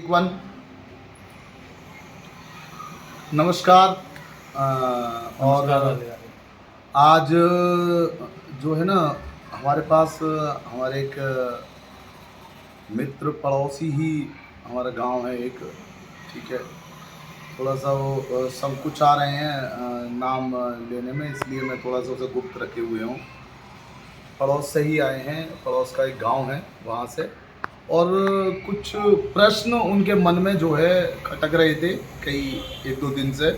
One. नमस्कार। और नमस्कार राधे राधे। आज जो है ना, हमारे पास हमारे एक मित्र पड़ोसी ही हमारा गांव है एक। ठीक है, थोड़ा सा वो संकुचा रहे हैं नाम लेने में, इसलिए मैं थोड़ा सा उसे गुप्त रखे हुए हूँ। पड़ोस से ही आए हैं, पड़ोस का एक गांव है वहाँ से। और कुछ प्रश्न उनके मन में जो है खटक रहे थे कई एक दो दिन से।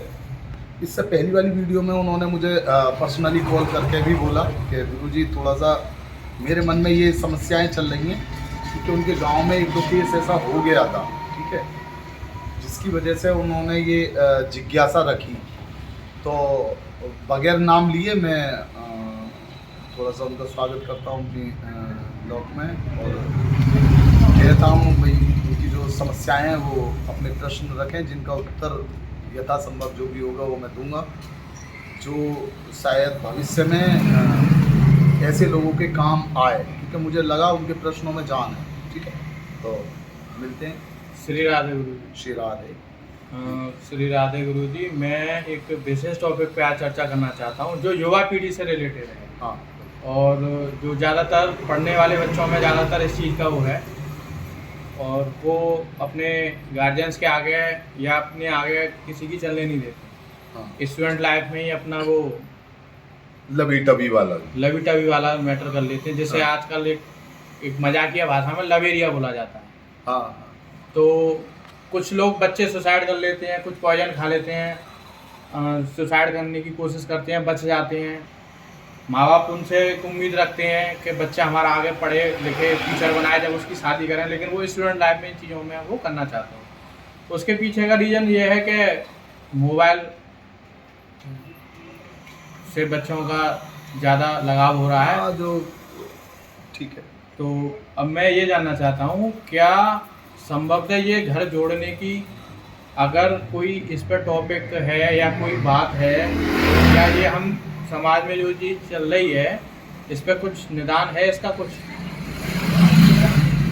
इससे पहली वाली वीडियो में उन्होंने मुझे पर्सनली कॉल करके भी बोला कि गुरुजी थोड़ा सा मेरे मन में ये समस्याएं चल रही हैं, क्योंकि उनके गांव में एक दो केस ऐसा हो गया था। ठीक है, जिसकी वजह से उन्होंने ये जिज्ञासा रखी। तो बगैर नाम लिए मैं थोड़ा सा उनका स्वागत करता हूँ अपनी ब्लॉग में, और कहता हूँ भाई उनकी जो समस्याएं हैं वो अपने प्रश्न रखें, जिनका उत्तर यथासंभव जो भी होगा वो मैं दूंगा, जो शायद भविष्य में ऐसे लोगों के काम आए, क्योंकि मुझे लगा उनके प्रश्नों में जान है। ठीक है, तो मिलते हैं। श्री राधे गुरु जी। श्री राधे। श्री राधे गुरु जी, मैं एक विशेष टॉपिक पे आज चर्चा करना चाहता हूँ जो युवा पीढ़ी से रिलेटेड है। हाँ, और जो ज़्यादातर पढ़ने वाले बच्चों में ज़्यादातर इस चीज़ का वो है, और वो अपने गार्जियंस के आगे या अपने आगे किसी की चलने नहीं देते। हाँ, स्टूडेंट लाइफ में ही अपना वो लवी टबी वाला। लवी टवी वाला मैटर कर लेते हैं, जिसे हाँ। आजकल एक मजाकिया भाषा में लवेरिया बोला जाता है। हाँ, तो कुछ लोग बच्चे सुसाइड कर लेते हैं, कुछ पॉइजन खा लेते हैं, सुसाइड करने की कोशिश करते हैं, बच जाते हैं। माँ बाप उनसे एक उम्मीद रखते हैं कि बच्चा हमारा आगे पढ़े लिखे टीचर बनाए, जब उसकी शादी करें, लेकिन वो स्टूडेंट लाइफ में इन चीज़ों में वो करना चाहते हैं। तो उसके पीछे का रीज़न ये है कि मोबाइल से बच्चों का ज़्यादा लगाव हो रहा है। हाँ, जो ठीक है। तो अब मैं ये जानना चाहता हूँ, क्या संभवतः ये घर जोड़ने की अगर कोई इस पर टॉपिक है या कोई बात है, या ये हम समाज में जो चीज़ चल रही है इस पर कुछ निदान है इसका कुछ?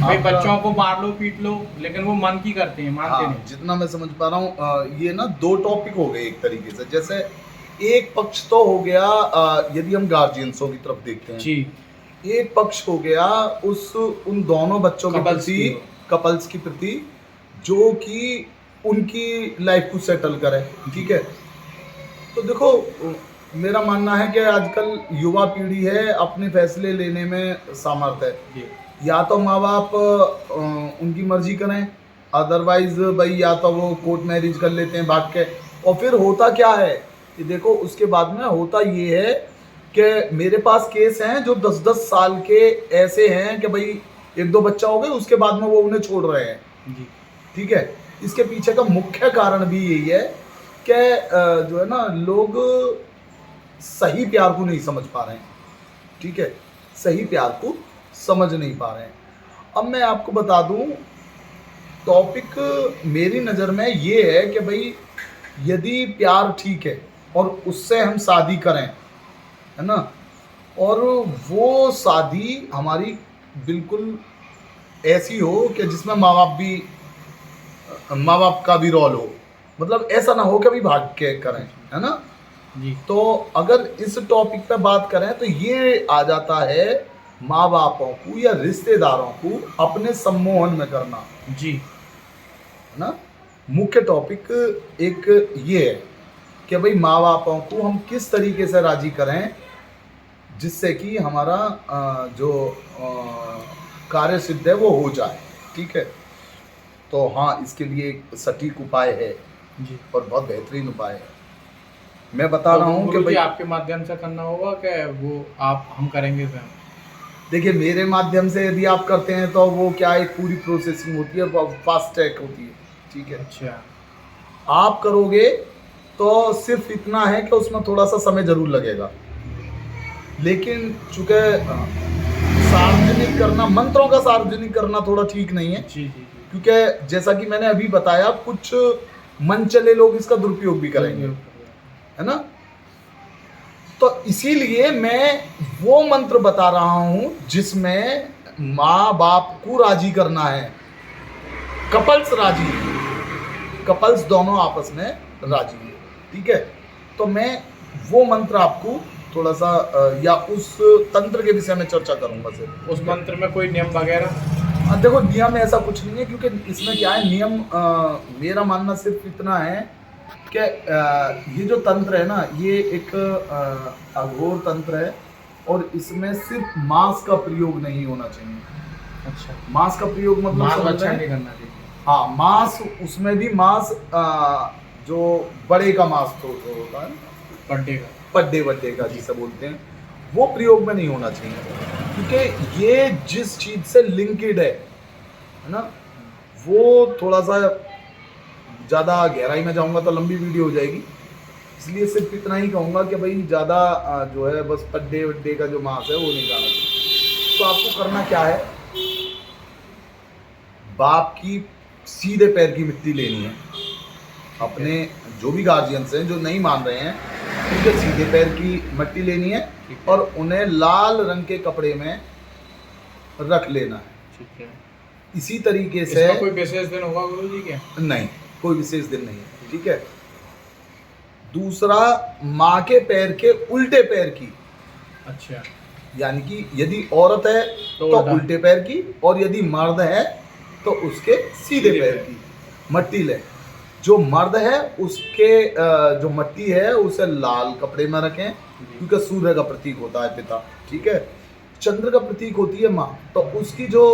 भाई बच्चों को मार लो पीट लो, लेकिन वो मन की करते हैं, मानते हाँ, नहीं। जितना मैं समझ पा रहा हूँ ये ना दो टॉपिक हो गए एक तरीके से। जैसे एक पक्ष तो हो गया यदि हम गार्जियंसों की तरफ देखते हैं, जी, एक पक्ष हो गया उन दोनों बच्चों के प्रति, कपल्स की प्रति, जो कि उनकी लाइफ को सेटल करे। ठीक है, तो देखो मेरा मानना है कि आजकल युवा पीढ़ी है अपने फैसले लेने में सामर्थ्य है। जी, या तो माँ बाप उनकी मर्जी करें, अदरवाइज भाई या तो वो कोर्ट मैरिज कर लेते हैं भाग के। और फिर होता क्या है कि देखो उसके बाद में होता ये है कि मेरे पास केस हैं जो 10-10 साल के ऐसे हैं कि भाई एक दो बच्चा हो गए, उसके बाद में वो उन्हें छोड़ रहे हैं। जी, ठीक है, इसके पीछे का मुख्य कारण भी यही है कि जो है ना, लोग सही प्यार को नहीं समझ पा रहे हैं। ठीक है, सही प्यार को समझ नहीं पा रहे हैं। अब मैं आपको बता दूं, टॉपिक मेरी नज़र में ये है कि भाई यदि प्यार ठीक है और उससे हम शादी करें, है ना, और वो शादी हमारी बिल्कुल ऐसी हो कि जिसमें माँ बाप का भी रोल हो, मतलब ऐसा ना हो कि भाई भाग के करें, है ना। जी, तो अगर इस टॉपिक पे बात करें तो ये आ जाता है माँ बापों को या रिश्तेदारों को अपने सम्मोहन में करना, जी, है ना। मुख्य टॉपिक एक ये है कि भाई माँ बापों को हम किस तरीके से राजी करें जिससे कि हमारा जो कार्य सिद्ध है वो हो जाए। ठीक है, तो हाँ, इसके लिए एक सटीक उपाय है जी। और बहुत बेहतरीन उपाय है। मैं बता रहा हूँ कि गुरु जी भाई आपके माध्यम से करना होगा कि वो आप हम करेंगे स्वयं? देखिए, मेरे माध्यम से यदि आप करते हैं तो वो क्या एक पूरी प्रोसेसिंग होती है, फास्ट ट्रैक होती है। ठीक है, अच्छा, आप करोगे तो सिर्फ इतना है कि उसमें थोड़ा सा समय जरूर लगेगा, लेकिन चूंकि सार्वजनिक करना, मंत्रों का सार्वजनिक करना थोड़ा ठीक नहीं है, जी, जी, जी। क्योंकि जैसा कि मैंने अभी बताया कुछ मन चले लोग इसका दुरुपयोग भी करेंगे, है ना। तो इसीलिए मैं वो मंत्र बता रहा हूं जिसमें माँ बाप को राजी करना है। कपल्स राजी हैं, कपल्स दोनों आपस में राजी हैं, ठीक है। तो मैं वो मंत्र आपको थोड़ा सा या उस तंत्र के विषय में चर्चा करूंगा सिर्फ। उस मंत्र में कोई नियम वगैरह? देखो नियम ऐसा कुछ नहीं है, क्योंकि इसमें क्या है नियम, मेरा मानना सिर्फ इतना है कि ये जो तंत्र है ना, ये एक अघोर तंत्र है और इसमें सिर्फ मांस का प्रयोग नहीं होना चाहिए। अच्छा, मांस का प्रयोग मतलब मांस समझ अच्छा रहे नहीं हैं? करना चाहिए। हाँ, मांस, उसमें भी मांस जो बड़े का मांस तो होता है, बर्थडे का। बड्डे का जिसे बोलते हैं, वो प्रयोग में नहीं होना चाहिए, क्योंकि ये जिस चीज से लिंकेड है ना, वो थोड़ा सा ज़्यादा गहराई में जाऊंगा तो लंबी वीडियो हो जाएगी, इसलिए सिर्फ इतना ही कहूँगा कि भाई ज़्यादा जो है बस बड्डे का जो मांस है वो नहीं खाना चाहिए। तो आपको करना क्या है, बाप की सीधे पैर की मिट्टी लेनी है, अपने जो भी गार्जियंस हैं जो नहीं मान रहे हैं उनके सीधे पैर की मिट्टी लेनी है और उन्हें लाल रंग के कपड़े में रख लेना है। ठीक है। इसी तरीके से इसका कोई विशेष दिन होगा गुरु जी क्या? नहीं, कोई विशेष दिन नहीं है, ठीक है। दूसरा, माँ के पैर के उल्टे पैर की, अच्छा, यानी कि यदि औरत है तो उल्टे पैर की और यदि मर्द है तो उसके सीधे पैर की मट्टी ले। जो मर्द है उसके जो मट्टी है उसे लाल कपड़े में रखें, क्योंकि सूर्य का प्रतीक होता है पिता, ठीक है। चंद्र का प्रतीक होती है माँ, तो उसकी जो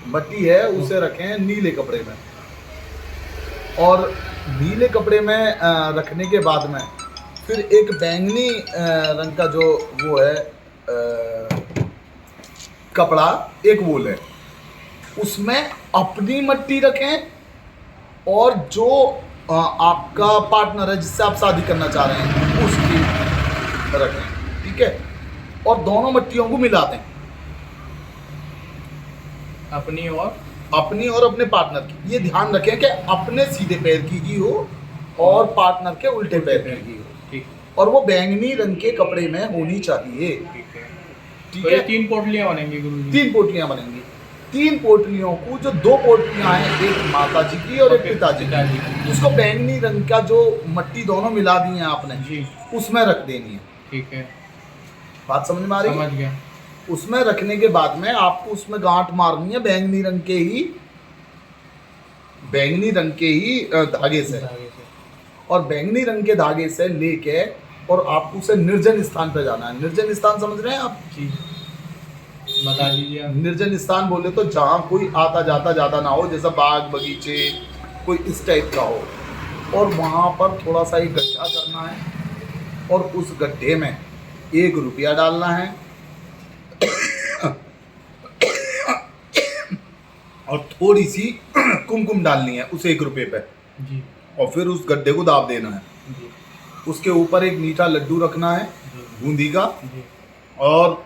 मट्टी है उसे रखें नीले कपड़े में। और नीले कपड़े में रखने के बाद में फिर एक बैंगनी रंग का जो वो है कपड़ा, एक वो लें, उसमें अपनी मट्टी रखें और जो आपका पार्टनर है जिससे आप शादी करना चाह रहे हैं उसकी रखें, ठीक है। और दोनों मट्टियों को मिला दें, अपनी और अपने पार्टनर की। ये ध्यान रखें कि अपने सीधे पैर की ही हो और पार्टनर के उल्टे पैर की ही हो, ठीक। और वो बैंगनी रंग के कपड़े में होनी चाहिए, ठीक तो है। ये 3 पोटलियां बनेंगी गुरु जी? 3 पोटलियां बनेंगी। 3 पोटलियों को, जो 2 पोटलियां हैं, एक माता जी की और एक पिताजी की, उसको बैंगनी रंग का जो मट्टी दोनों मिला दी है आपने जी, उसमें रख देनी है, ठीक है। बात समझ में आ रही है? समझ गया। उसमें रखने के बाद में आपको उसमें गांठ मारनी है बैंगनी रंग के ही धागे से, और बैंगनी रंग के धागे से लेके और आपको उसे निर्जन स्थान पे जाना है। निर्जन स्थान समझ रहे हैं आप? जी, बता दीजिए आप। निर्जन स्थान बोले तो जहाँ कोई आता जाता ज़्यादा ना हो, जैसा बाग बगीचे कोई इस टाइप का हो, और वहाँ पर थोड़ा सा एक गड्ढा करना है और उस गड्ढे में 1 रुपया डालना है और थोड़ी सी कुमकुम डालनी है उस 1 रुपये पे जी, और फिर उस गड्ढे को दाब देना है। जी, उसके ऊपर एक मीठा लड्डू रखना है बूंदी का, जी, और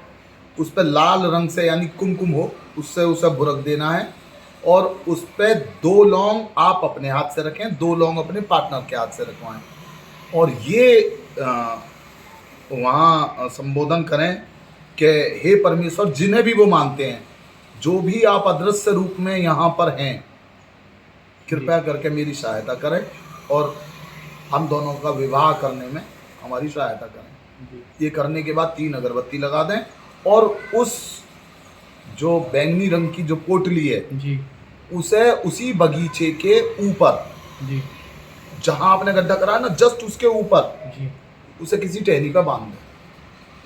उस पर लाल रंग से यानी कुमकुम हो उससे उसे भुरक देना है, और उस पर 2 लौंग आप अपने हाथ से रखें, 2 लौंग अपने पार्टनर के हाथ से रखवाएं, और ये वहाँ संबोधन करें कि हे परमेश्वर, जिन्हें भी वो मानते हैं, जो भी आप अदृश्य रूप में यहाँ पर हैं, कृपया करके मेरी सहायता करें और हम दोनों का विवाह करने में हमारी सहायता करें। ये करने के बाद 3 अगरबत्ती लगा दें और उस जो बैंगनी रंग की जो पोटली है जी, उसे उसी बगीचे के ऊपर, जी, जहाँ आपने गड्ढा करा ना, जस्ट उसके ऊपर जी, उसे किसी टहनी पर बांध दें।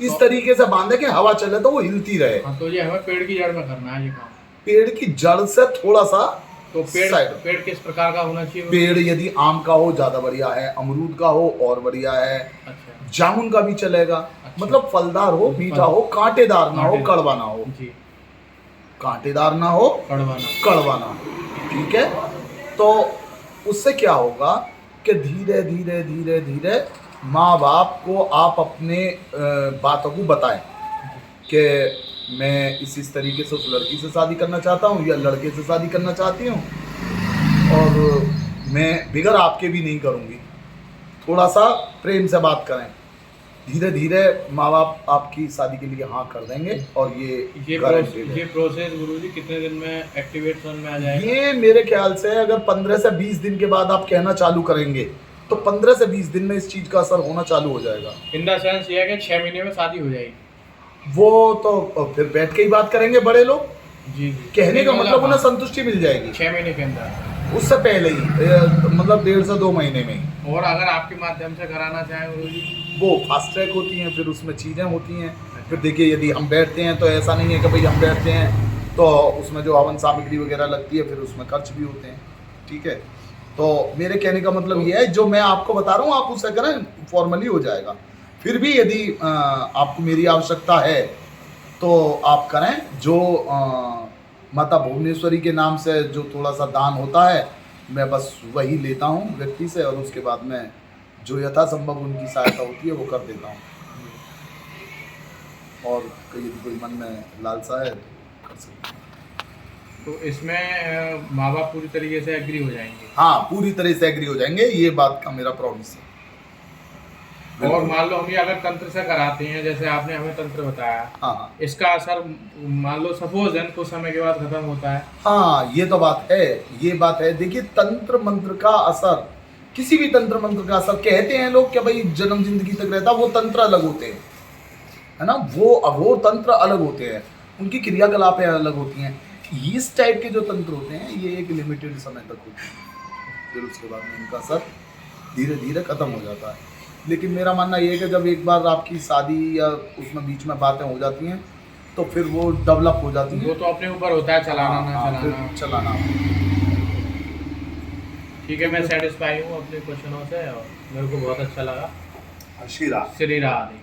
इस तरीके से बांधे कि हवा चले तो वो हिलती रहे। हाँ, तो ये हमें पेड़ की जड़ में करना है ये काम। पेड़ की जड़ से थोड़ा सा तो पेड़ किस प्रकार का होना चाहिए? पेड़ यदि आम का हो ज़्यादा बढ़िया है, अमरूद का हो और बढ़िया है, अच्छा, जामुन का भी चलेगा। अच्छा। मतलब फलदार हो, मीठा हो, कांटेदार ना हो, कड़वा ना हो। जी, कांटेदार ना हो, कड़वा ना हो, ठीक है। तो उससे क्या होगा कि धीरे धीरे धीरे धीरे माँ बाप को आप अपने बातों को बताएं कि मैं इस तरीके से उस लड़की से शादी करना चाहता हूँ या लड़के से शादी करना चाहती हूँ, और मैं बिगर आपके भी नहीं करूँगी। थोड़ा सा प्रेम से बात करें, धीरे धीरे माँ बाप आपकी शादी के लिए हाँ कर देंगे और ये guaranteed है। प्रोसेस गुरुजी कितने दिन में एक्टिवेशन में आ जाएगा? ये मेरे ख्याल से अगर 15 से 20 दिन के बाद आप कहना चालू करेंगे तो 15 से 20 दिन में इस चीज का असर होना चालू हो जाएगा। इन द सेंस ये है कि 6 महीने में शादी हो जाएगी। वो तो फिर बैठ के ही बात करेंगे बड़े लोग। जी कहने का मतलब उन्हें संतुष्टि मिल जाएगी 6 महीने के अंदर, उससे पहले ही मतलब 1.5 से 2 महीने में ही। और अगर आपके माध्यम से कराना चाहें गुरुजी? वो फास्ट ट्रैक होती हैं, फिर उसमें चीज़ें होती हैं। फिर देखिए यदि हम बैठते हैं तो ऐसा नहीं है कि भाई हम बैठते हैं तो उसमें जो हवन सामग्री वगैरह लगती है फिर उसमें खर्च भी होते हैं। ठीक है, तो मेरे कहने का मतलब ये है जो मैं आपको बता रहा हूँ आप उसे करें, फॉर्मली हो जाएगा। फिर भी यदि आपको मेरी आवश्यकता है तो आप करें। जो माता भुवनेश्वरी के नाम से जो थोड़ा सा दान होता है मैं बस वही लेता हूँ व्यक्ति से, और उसके बाद में जो यथासंभव उनकी सहायता होती है वो कर देता हूँ। और यदि कोई मन में लालसा है तो कर सकते हैं। तो इसमें माँ बाप पूरी तरीके से एग्री हो जाएंगे? हाँ, पूरी तरह से एग्री हो जाएंगे, ये बात का मेरा प्रॉमिस है। और मान लो हम ये अगर तंत्र से कराते हैं, जैसे आपने हमें तंत्र बताया, हाँ इसका असर मान लो सपोज है कुछ समय के बाद खत्म होता है। हाँ, ये तो बात है, ये बात है। देखिए तंत्र मंत्र का असर, किसी भी तंत्र मंत्र का असर, कहते हैं लोग कि भाई जन्म जिंदगी तक रहता, वो तंत्र अलग होते हैं, है ना। वो तंत्र अलग होते हैं, उनकी क्रियाकलापें अलग होती हैं। इस टाइप के जो तंत्र होते हैं ये एक लिमिटेड समय तक होते हैं, फिर उसके बाद में इनका असर धीरे धीरे खत्म हो जाता है। लेकिन मेरा मानना ये है कि जब एक बार आपकी शादी या उसमें बीच में बातें हो जाती हैं तो फिर वो डेवलप हो जाती है। वो तो अपने ऊपर होता है चलाना ना हाँ, चलाना। फिर चलाना। ठीक है, मैं सेटिस्फाई हूँ अपने क्वेश्चनों से और मेरे को बहुत अच्छा लगा। श्री राम। श्री राधे।